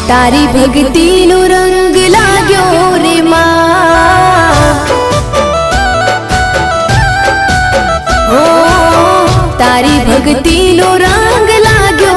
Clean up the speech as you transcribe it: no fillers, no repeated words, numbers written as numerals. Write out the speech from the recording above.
तारी भक्ति नो रंग लाग्यो रे मां। ओ तारी भक्ति नो रंग